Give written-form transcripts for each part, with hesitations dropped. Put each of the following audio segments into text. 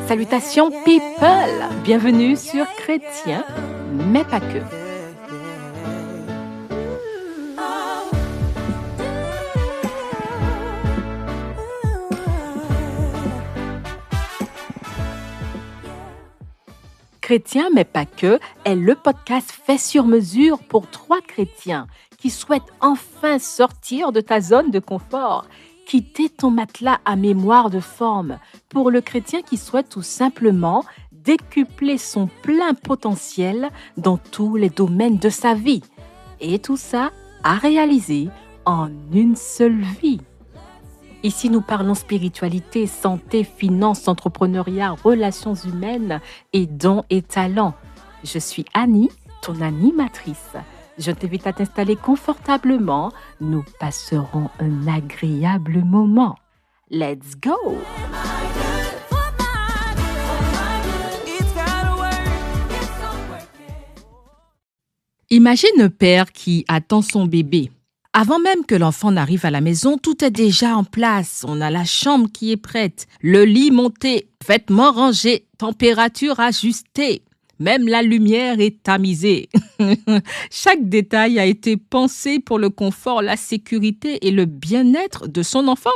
Salutations people, bienvenue sur Chrétien, mais pas que. Chrétien, mais pas que, est le podcast fait sur mesure pour 3 chrétiens qui souhaitent enfin sortir de ta zone de confort, quitter ton matelas à mémoire de forme, pour le chrétien qui souhaite tout simplement décupler son plein potentiel dans tous les domaines de sa vie. Et tout ça à réaliser en une seule vie. Ici, nous parlons spiritualité, santé, finances, entrepreneuriat, relations humaines et dons et talents. Je suis Annie, ton animatrice. Je t'invite à t'installer confortablement. Nous passerons un agréable moment. Let's go! Imagine un père qui attend son bébé. Avant même que l'enfant n'arrive à la maison, tout est déjà en place. On a la chambre qui est prête, le lit monté, vêtements rangés, température ajustée. Même la lumière est tamisée. Chaque détail a été pensé pour le confort, la sécurité et le bien-être de son enfant.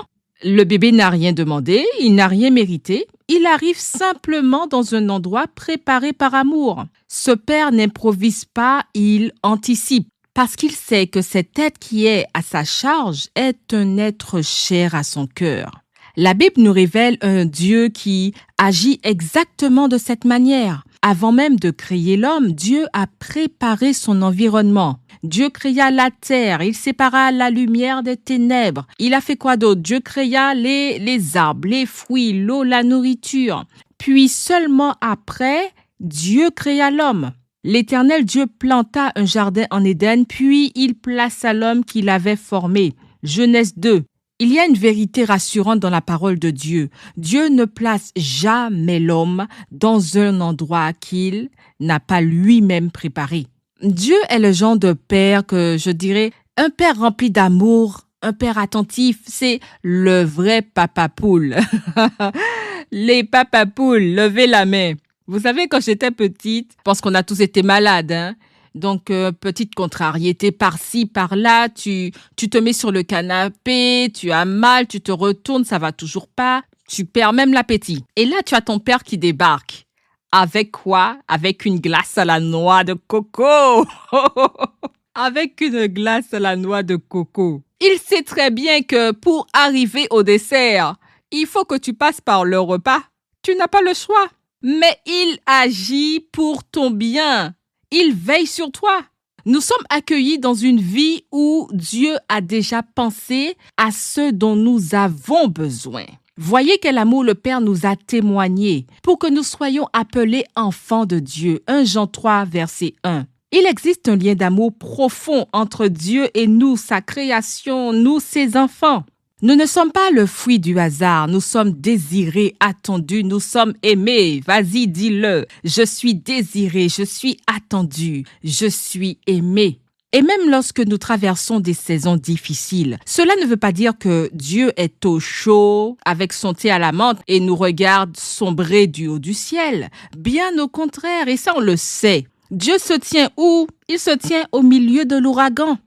Le bébé n'a rien demandé, il n'a rien mérité. Il arrive simplement dans un endroit préparé par amour. Ce père n'improvise pas, il anticipe. Parce qu'il sait que cet être qui est à sa charge est un être cher à son cœur. La Bible nous révèle un Dieu qui agit exactement de cette manière. Avant même de créer l'homme, Dieu a préparé son environnement. Dieu créa la terre, il sépara la lumière des ténèbres. Il a fait quoi d'autre? Dieu créa les arbres, les fruits, l'eau, la nourriture. Puis seulement après, Dieu créa l'homme. L'Éternel Dieu planta un jardin en Éden, puis il plaça l'homme qu'il avait formé. Genèse 2. Il y a une vérité rassurante dans la parole de Dieu. Dieu ne place jamais l'homme dans un endroit qu'il n'a pas lui-même préparé. Dieu est le genre de père que je dirais, un père rempli d'amour, un père attentif, c'est le vrai papa poule. Les papas poules, levez la main. Vous savez, quand j'étais petite, parce qu'on a tous été malades, donc petite contrariété par-ci, par-là, tu te mets sur le canapé, tu as mal, tu te retournes, ça va toujours pas, tu perds même l'appétit. Et là, tu as ton père qui débarque. Avec quoi? Avec une glace à la noix de coco. Avec une glace à la noix de coco. Il sait très bien que pour arriver au dessert, il faut que tu passes par le repas. Tu n'as pas le choix. Mais il agit pour ton bien. Il veille sur toi. Nous sommes accueillis dans une vie où Dieu a déjà pensé à ce dont nous avons besoin. Voyez quel amour le Père nous a témoigné pour que nous soyons appelés enfants de Dieu. 1 Jean 3, verset 1. Il existe un lien d'amour profond entre Dieu et nous, sa création, nous, ses enfants. Nous ne sommes pas le fruit du hasard, nous sommes désirés, attendus, nous sommes aimés. Vas-y, dis-le. Je suis désiré, je suis attendu, je suis aimé. Et même lorsque nous traversons des saisons difficiles, cela ne veut pas dire que Dieu est au chaud avec son thé à la menthe et nous regarde sombrer du haut du ciel. Bien au contraire, et ça on le sait. Dieu se tient où? Il se tient au milieu de l'ouragan.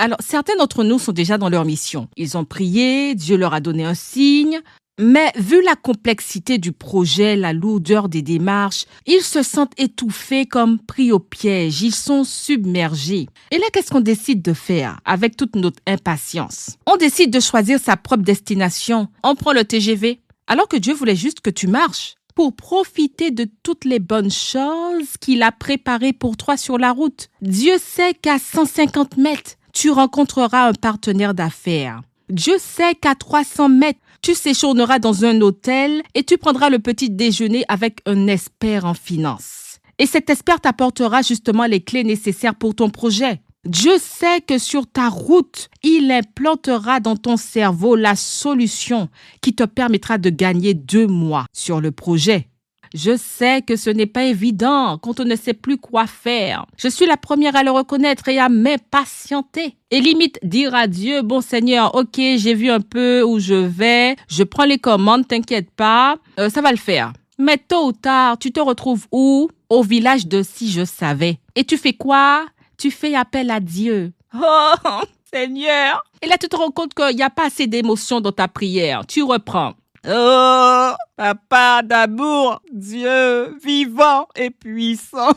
Alors, certains d'entre nous sont déjà dans leur mission. Ils ont prié, Dieu leur a donné un signe. Mais vu la complexité du projet, la lourdeur des démarches, ils se sentent étouffés comme pris au piège. Ils sont submergés. Et là, qu'est-ce qu'on décide de faire avec toute notre impatience? On décide de choisir sa propre destination. On prend le TGV. Alors que Dieu voulait juste que tu marches pour profiter de toutes les bonnes choses qu'il a préparées pour toi sur la route. Dieu sait qu'à 150 mètres, tu rencontreras un partenaire d'affaires. Dieu sait qu'à 300 mètres, tu séjourneras dans un hôtel et tu prendras le petit déjeuner avec un expert en finance. Et cet expert t'apportera justement les clés nécessaires pour ton projet. Dieu sait que sur ta route, il implantera dans ton cerveau la solution qui te permettra de gagner 2 mois sur le projet. Je sais que ce n'est pas évident quand on ne sait plus quoi faire. Je suis la première à le reconnaître et à m'impatienter. Et limite dire à Dieu, bon Seigneur, ok, j'ai vu un peu où je vais, je prends les commandes, t'inquiète pas, ça va le faire. Mais tôt ou tard, tu te retrouves où? Au village de Si je savais. Et tu fais quoi? Tu fais appel à Dieu. Oh, Seigneur! Et là, tu te rends compte qu'il n'y a pas assez d'émotion dans ta prière. Tu reprends. Oh, papa d'amour, Dieu vivant et puissant.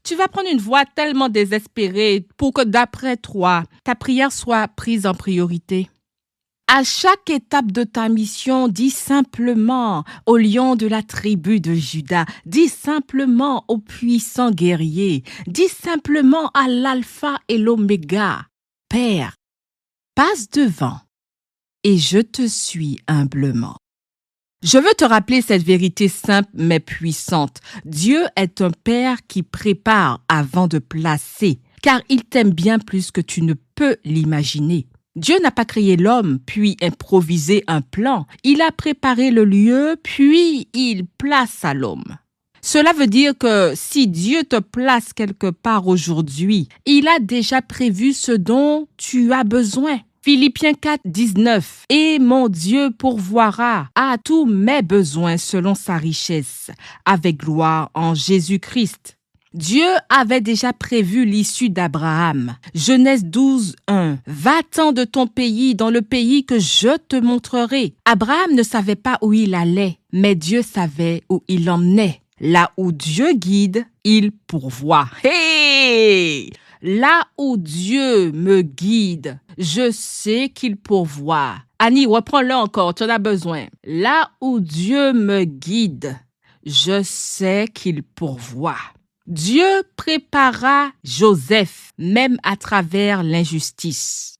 Tu vas prendre une voix tellement désespérée pour que d'après toi, ta prière soit prise en priorité. À chaque étape de ta mission, dis simplement au lion de la tribu de Juda, dis simplement au puissant guerrier, dis simplement à l'alpha et l'oméga. Père, passe devant et je te suis humblement. Je veux te rappeler cette vérité simple mais puissante. Dieu est un Père qui prépare avant de placer, car il t'aime bien plus que tu ne peux l'imaginer. Dieu n'a pas créé l'homme, puis improvisé un plan. Il a préparé le lieu, puis il place à l'homme. Cela veut dire que si Dieu te place quelque part aujourd'hui, il a déjà prévu ce dont tu as besoin. Philippiens 4, 19. « Et mon Dieu pourvoira à tous mes besoins selon sa richesse, avec gloire en Jésus-Christ. » Dieu avait déjà prévu l'issue d'Abraham. Genèse 12, 1. « Va-t'en de ton pays dans le pays que je te montrerai. » Abraham ne savait pas où il allait, mais Dieu savait où il l'emmenait. Là où Dieu guide, il pourvoit. Hey! Là où Dieu me guide, je sais qu'il pourvoit. Annie, reprends-le encore, tu en as besoin. Là où Dieu me guide, je sais qu'il pourvoit. Dieu prépara Joseph, même à travers l'injustice.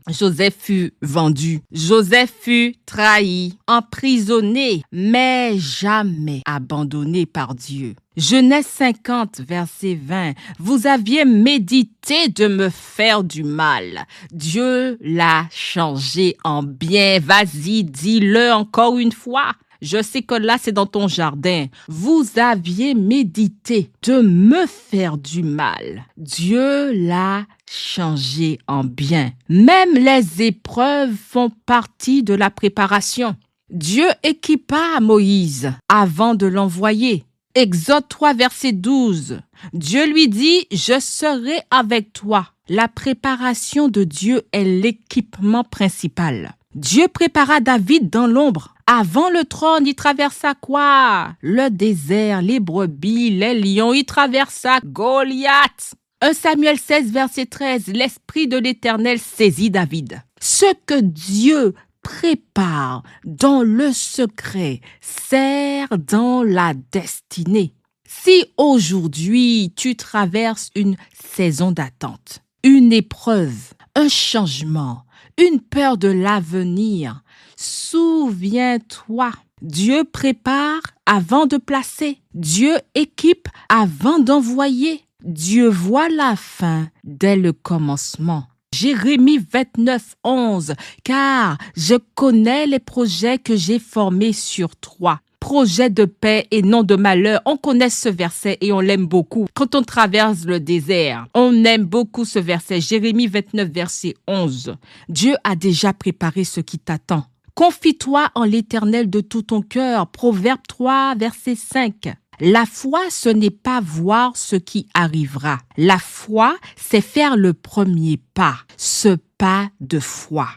Joseph fut vendu, Joseph fut trahi, emprisonné, mais jamais abandonné par Dieu. Genèse 50, verset 20. « Vous aviez médité de me faire du mal. Dieu l'a changé en bien. » Vas-y, dis-le encore une fois. Je sais que là, c'est dans ton jardin. Vous aviez médité de me faire du mal. Dieu l'a changé en bien. Même les épreuves font partie de la préparation. Dieu équipa Moïse avant de l'envoyer. Exode 3, verset 12. Dieu lui dit « Je serai avec toi ». La préparation de Dieu est l'équipement principal. Dieu prépara David dans l'ombre. Avant le trône, il traversa quoi? Le désert, les brebis, les lions, il traversa Goliath. 1 Samuel 16, verset 13, l'Esprit de l'Éternel saisit David. Ce que Dieu prépare dans le secret sert dans la destinée. Si aujourd'hui tu traverses une saison d'attente, une épreuve, un changement, une peur de l'avenir, souviens-toi, Dieu prépare avant de placer. Dieu équipe avant d'envoyer. Dieu voit la fin dès le commencement. Jérémie 29, 11. « Car je connais les projets que j'ai formés sur toi. » Projet de paix et non de malheur. On connaît ce verset et on l'aime beaucoup. Quand on traverse le désert, on aime beaucoup ce verset. Jérémie 29, verset 11. Dieu a déjà préparé ce qui t'attend. Confie-toi en l'Éternel de tout ton cœur. Proverbe 3, verset 5. La foi, ce n'est pas voir ce qui arrivera. La foi, c'est faire le premier pas, ce pas de foi.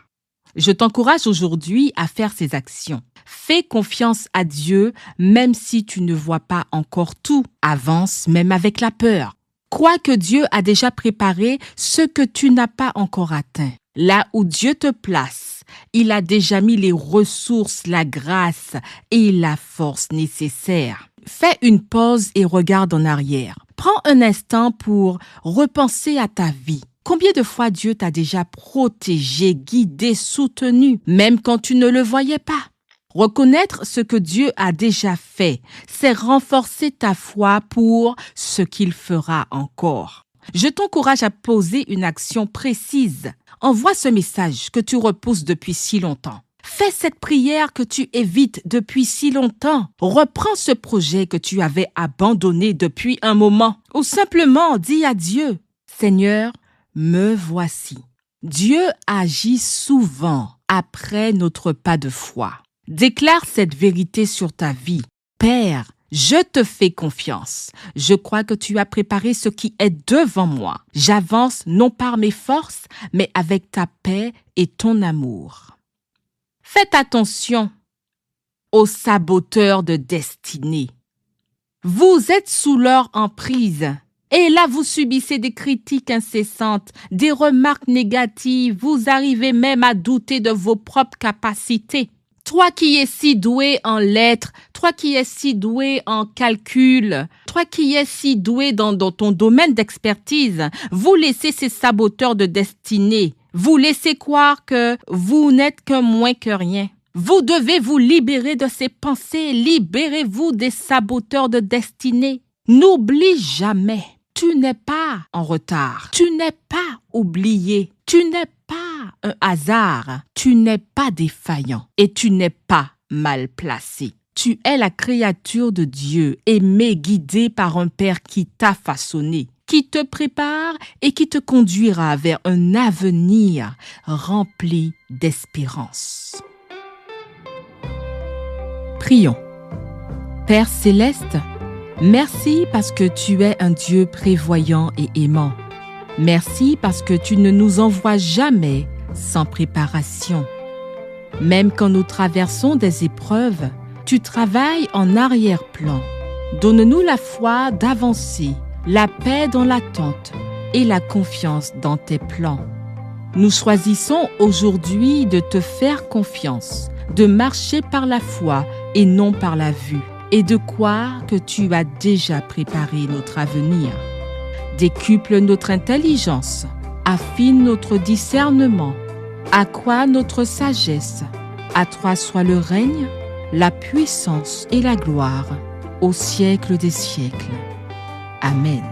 Je t'encourage aujourd'hui à faire ces actions. Fais confiance à Dieu, même si tu ne vois pas encore tout. Avance même avec la peur. Crois que Dieu a déjà préparé ce que tu n'as pas encore atteint. Là où Dieu te place, il a déjà mis les ressources, la grâce et la force nécessaires. Fais une pause et regarde en arrière. Prends un instant pour repenser à ta vie. Combien de fois Dieu t'a déjà protégé, guidé, soutenu, même quand tu ne le voyais pas? Reconnaître ce que Dieu a déjà fait, c'est renforcer ta foi pour ce qu'il fera encore. Je t'encourage à poser une action précise. Envoie ce message que tu repousses depuis si longtemps. Fais cette prière que tu évites depuis si longtemps. Reprends ce projet que tu avais abandonné depuis un moment. Ou simplement dis à Dieu, « Seigneur, me voici. » Dieu agit souvent après notre pas de foi. Déclare cette vérité sur ta vie. Père, je te fais confiance. Je crois que tu as préparé ce qui est devant moi. J'avance non par mes forces, mais avec ta paix et ton amour. Faites attention aux saboteurs de destinée. Vous êtes sous leur emprise. Et là, vous subissez des critiques incessantes, des remarques négatives. Vous arrivez même à douter de vos propres capacités. Toi qui es si doué en lettres, toi qui es si doué en calcul, toi qui es si doué dans ton domaine d'expertise, vous laissez ces saboteurs de destinée. Vous laissez croire que vous n'êtes que moins que rien. Vous devez vous libérer de ces pensées. Libérez-vous des saboteurs de destinée. N'oublie jamais, tu n'es pas en retard. Tu n'es pas oublié. Tu n'es pas un hasard. Tu n'es pas défaillant. Et tu n'es pas mal placé. Tu es la créature de Dieu, aimée, guidée par un Père qui t'a façonné, qui te prépare et qui te conduira vers un avenir rempli d'espérance. Prions. Père céleste, merci parce que tu es un Dieu prévoyant et aimant. Merci parce que tu ne nous envoies jamais sans préparation. Même quand nous traversons des épreuves, tu travailles en arrière-plan. Donne-nous la foi d'avancer, la paix dans l'attente et la confiance dans tes plans. Nous choisissons aujourd'hui de te faire confiance, de marcher par la foi et non par la vue, et de croire que tu as déjà préparé notre avenir. Décuple notre intelligence, affine notre discernement, accroît notre sagesse. À toi soit le règne, la puissance et la gloire, au siècle des siècles. Amen.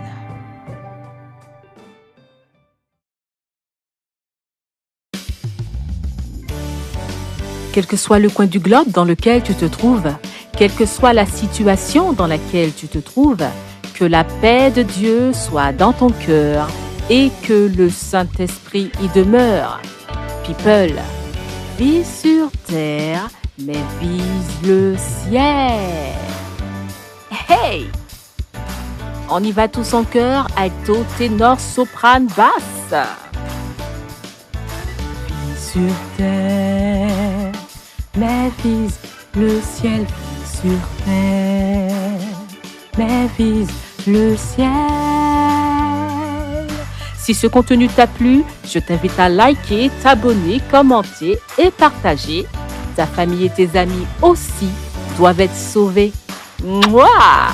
Quel que soit le coin du globe dans lequel tu te trouves, quelle que soit la situation dans laquelle tu te trouves, que la paix de Dieu soit dans ton cœur et que le Saint-Esprit y demeure. People, vis sur terre, mais vise le ciel. Hey! On y va tous en chœur, alto, ténor, soprane, basse. Vis sur terre, mais vise le ciel. Vis sur terre, mais vise le ciel. Si ce contenu t'a plu, je t'invite à liker, t'abonner, commenter et partager. Ta famille et tes amis aussi doivent être sauvés. Mouah!